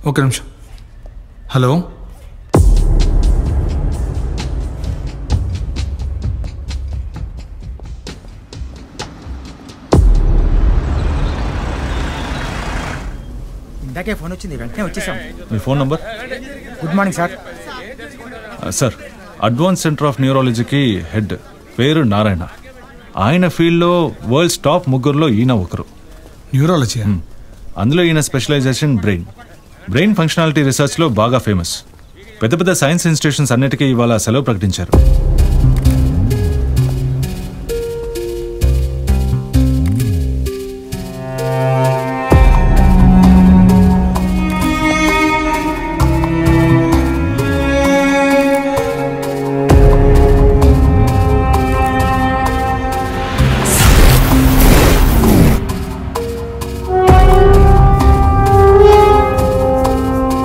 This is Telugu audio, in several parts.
ఒక నిమిషం. హలో, ఇందాకే ఫోన్ వచ్చింది, వెంటనే వచ్చేసాం. మీ phone number? Good morning sir. Sir, advance centre of న్యూరాలజీకి హెడ్ పేరు నారాయణ. ఆయన ఫీల్డ్లో వరల్డ్స్ టాప్ ముగ్గురులో ఈయన ఒకరు. న్యూరాలజీ? అందులో ఈయన స్పెషలైజేషన్ బ్రెయిన్ ఫంక్షనాలిటీ రీసెర్చ్లో బాగా ఫేమస్. పెద్ద పెద్ద సైన్స్ ఇన్స్టిట్యూషన్స్ అన్నిటికీ ఇవాళ సెలవు ప్రకటించారు.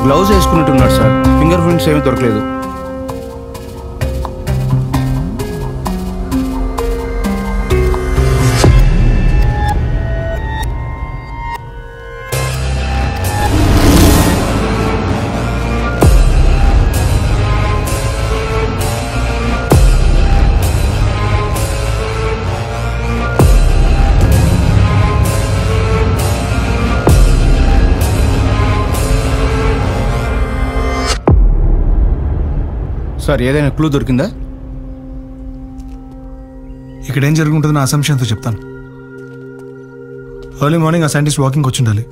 గ్లౌజ్ వేసుకున్నట్టున్నాడు సార్. ఫింగర్ ప్రింట్స్ ఏమీ దొరకలేదు. సార్, ఏదైనా క్లూ దొరికిందా? ఇక్కడ ఏం జరుగుతుందో నా అసంప్షన్తో చెప్తాను. ఎర్లీ మార్నింగ్ ఆ సైంటిస్ట్ వాకింగ్ వచ్చి ఉండాలి.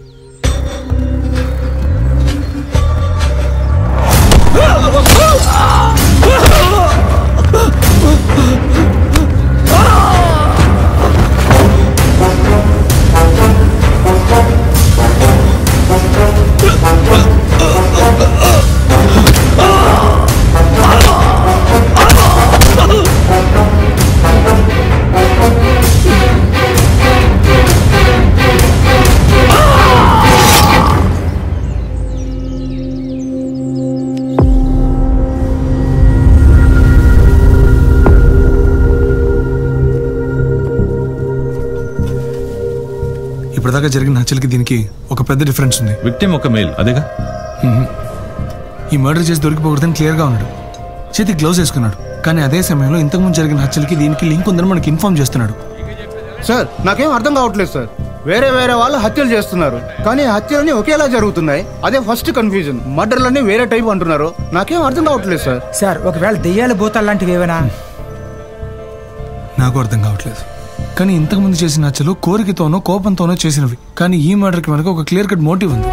ఇప్పటిదాకా జరిగిన హత్యలకి దీనికి ఒక పెద్ద డిఫరెన్స్ ఉంది. విక్టిమ్ ఒక మేల్, అదేగా? ఈ మర్డర్ చేసి దొరికిపోకూడదని క్లియర్గా ఉన్నాడు. చేతికి గ్లౌజ్ వేసుకున్నాడు. కానీ అదే సమయంలో ఇంతకుముందు జరిగిన హత్యలకి దీనికి లింక్ ఉందని మనకి ఇన్ఫార్మ్ చేస్తున్నాడు. సార్, నాకేం అర్థం కావట్లేదు సార్. వేరే వేరే వాళ్ళు హత్యలు చేస్తున్నారు, కానీ హత్యలన్నీ ఒకేలా జరుగుతున్నాయి. అదే ఫస్ట్ కన్ఫ్యూజన్. మర్డర్లన్నీ వేరే టైప్ అంటున్నారు. నాకేం అర్థం కావట్లేదు సార్. సార్, ఒకవేళ దెయ్యాల భూతాలు లాంటివి ఏమైనా? నాకు అర్థం కావట్లేదు. కానీ ఇంతకుముందు చేసిన హత్యలు కోరికతోనో కోపంతోనో చేసినవి. కానీ ఈ మర్డర్కి మనకు ఒక క్లియర్ కట్ మోటివ్ ఉంది.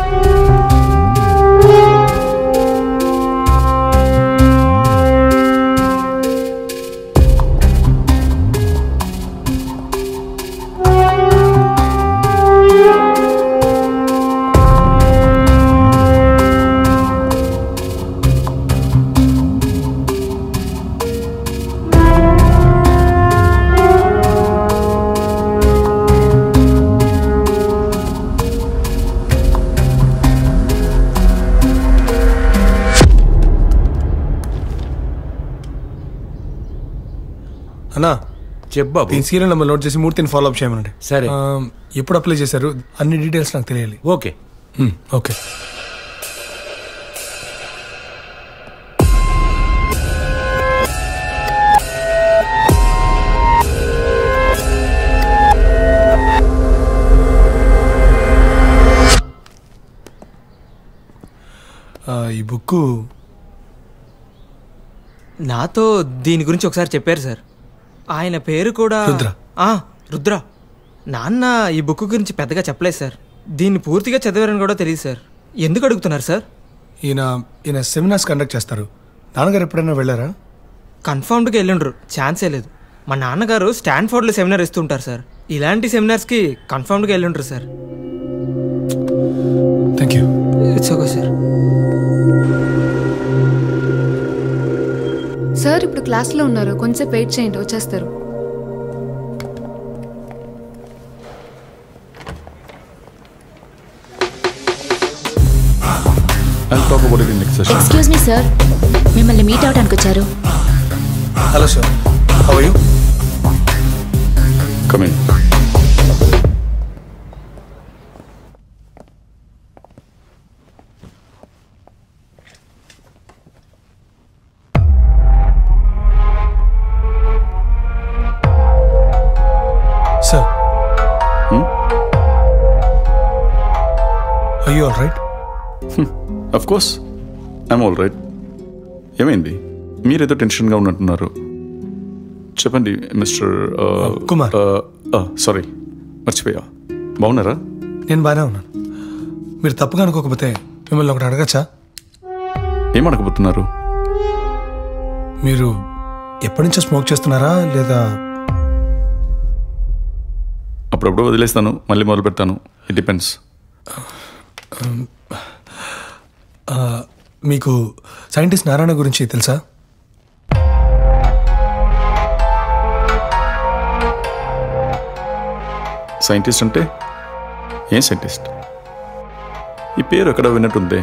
అన్నా, చెప్పు. ఈ సీరియల్ నెంబర్ నోట్ చేసి మూర్తిని ఫాలో అప్ చేయమనండి. సరే. ఎప్పుడు అప్లై చేశారు? అన్ని డీటెయిల్స్ నాకు తెలియాలి. ఓకే. ఓకే. ఈ బుక్ నాతో దీని గురించి ఒకసారి చెప్పారు సార్. ఆయన పేరు కూడా రుద్ర. నాన్న ఈ బుక్ గురించి పెద్దగా చెప్పలేదు సార్. దీన్ని పూర్తిగా చదివారని కూడా తెలియదు సార్. ఎందుకు అడుగుతున్నారు సార్? ఈయన సెమినార్స్ కండక్ట్ చేస్తారు. నాన్నగారు ఎప్పుడైనా వెళ్ళారా? కన్ఫర్మ్డ్గా వెళ్ళిండ్రు, ఛాన్సే లేదు. మా నాన్నగారు స్టాన్ఫోర్డ్లో సెమినార్ ఇస్తుంటారు సార్. ఇలాంటి సెమినార్స్కి కన్ఫర్మ్డ్గా వెళ్ళిండ్రు sir. Thank you. It's okay sir. Sir, ఇప్పుడు క్లాస్లో ఉన్నారు, కొంచెం వెయిట్ చేయండి, వచ్చేస్తారు. ఎక్స్క్యూజ్ మీ సార్, మిమ్మల్ని మీట్ అవడానికి వచ్చారు. Hello sir, how are you? Come in. Are you all right? Of course I'm all right. ఏమైంది? మీరేదో టెన్షన్గా ఉన్నట్టున్నారు. చెప్పండి మిస్టర్ కుమార్. సారీ, మర్చిపోయా. బాగున్నారా? నేను బాగానే ఉన్నాను. మీరు తప్పుగా అనుకోకపోతే మిమ్మల్ని ఒకటి అడగచ్చా? ఏమడగబోతున్నారు? మీరు ఎప్పటి నుంచో స్మోక్ చేస్తున్నారా లేదా? అప్పుడప్పుడు వదిలేస్తాను, మళ్ళీ మొదలు పెడతాను. It depends. మీకు సైంటిస్ట్ నారాయణ గురించి తెలుసా? సైంటిస్ట్ అంటే ఏం సైంటిస్ట్? ఈ పేరు ఎక్కడ విన్నట్టుంది.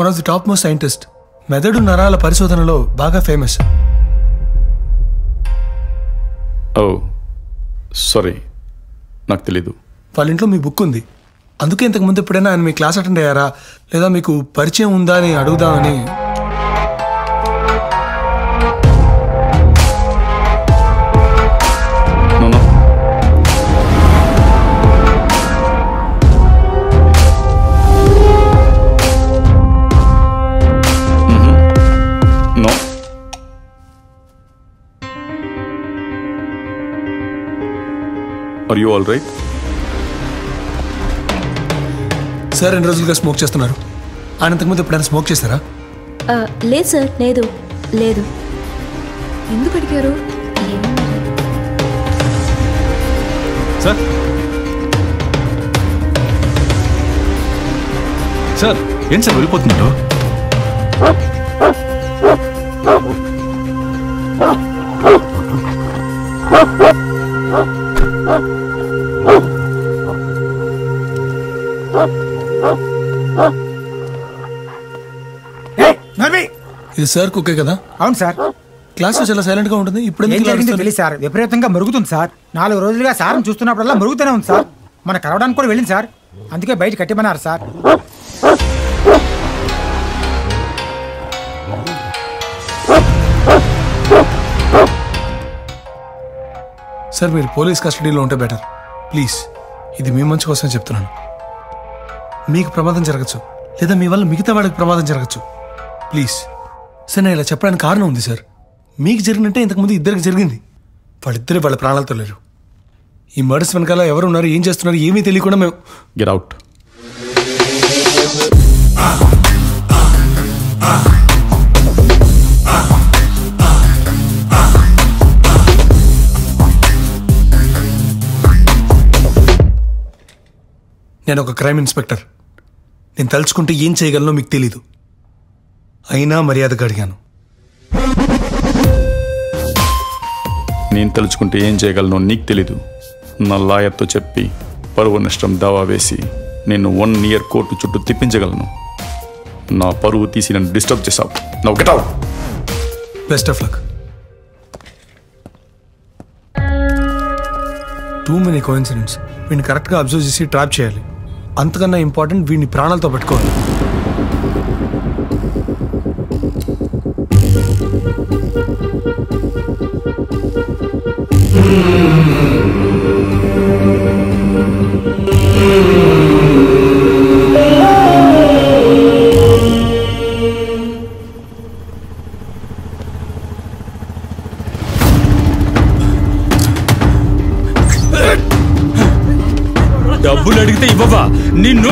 One of the top most scientist. మెదడు నరాల పరిశోధనలో బాగా ఫేమస్. ఓ సారీ, నాకు తెలీదు. వాళ్ళ ఇంట్లో మీ బుక్ ఉంది. అందుకే ఇంతకుముందు ఎప్పుడైనా ఆయన మీ క్లాస్ అటెండ్ అయ్యారా లేదా మీకు పరిచయం ఉందా అని అడుగుదామని. Are you all right? Sir 2 రోజులుగా స్మోక్ చేస్తున్నారు. ఆయన ఇంతకుముందు ఎప్పుడైనా స్మోక్ చేశారా? లేదు సార్, లేదు లేదు. ఎందుకు అడిగారు? సార్ సార్ ఏం సార్ వెళ్ళిపోతున్నారు? ఇది సార్ కుక్కే కదా? అవును సార్. క్లాస్లో చాలా సైలెంట్గా ఉంటుంది. ఇప్పుడు ఏం జరిగిందో తెలియదు సార్, విపరీతంగా మరుగుతుంది సార్. 4 రోజులుగా సార్ని చూస్తున్నప్పుడల్లా మరుగుతూనే ఉంది సార్. మన కలవడానికి కూడా వెళ్ళింది సార్, అందుకే బయట కట్టిమన్నారు సార్. సార్ మీరు పోలీస్ కస్టడీలో ఉంటే బెటర్. ప్లీజ్, ఇది మీ మంచి కోసం చెప్తున్నాను. మీకు ప్రమాదం జరగచ్చు లేదా మీ వల్ల మిగతా వాళ్ళకి ప్రమాదం జరగచ్చు. ప్లీజ్ సార్, నేను ఇలా చెప్పడానికి కారణం ఉంది సార్. మీకు జరిగినట్టే ఇంతకుముందు ఇద్దరికి జరిగింది. వాళ్ళిద్దరే వాళ్ళ ప్రాణాలతో లేరు. ఈ మర్డర్స్ వెనకాల ఎవరు ఉన్నారు, ఏం చేస్తున్నారు ఏమీ తెలియకుండా మేము. Get out. నేను ఒక క్రైమ్ ఇన్స్పెక్టర్. నేను తలుచుకుంటే ఏం చేయగలనో మీకు తెలీదు. అయినా మర్యాదగా అడిగాను. నేను తలుచుకుంటే ఏం చేయగలను నీకు తెలీదు. నా లాయర్తో చెప్పి పరువు నష్టం దావా వేసి నేను 1 year కోర్టు చుట్టూ తిప్పించగలను. నా పరువు తీసి నన్ను డిస్టర్బ్ చేశావు. Now get out. Best of luck. Too many coincidents. వీడిని కరెక్ట్గా అబ్జర్వ్ చేసి ట్రాప్ చేయాలి. అంతకన్నా ఇంపార్టెంట్ వీడిని ప్రాణాలతో పట్టుకోవాలి. డబ్బులు అడిగితే ఇవ్వవా నిన్ను?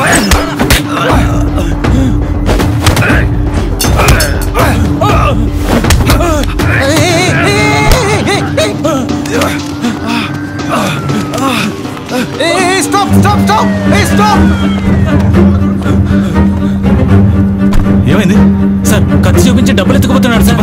ఏమైంది సార్? ఖర్చు చూపించి డబ్బులు ఎత్తుకుపోతున్నాడు సార్.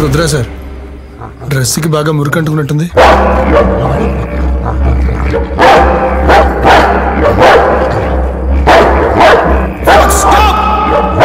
రుద్రా సార్, డ్రెస్కి బాగా మురికంటుకున్నట్టుంది. Stop!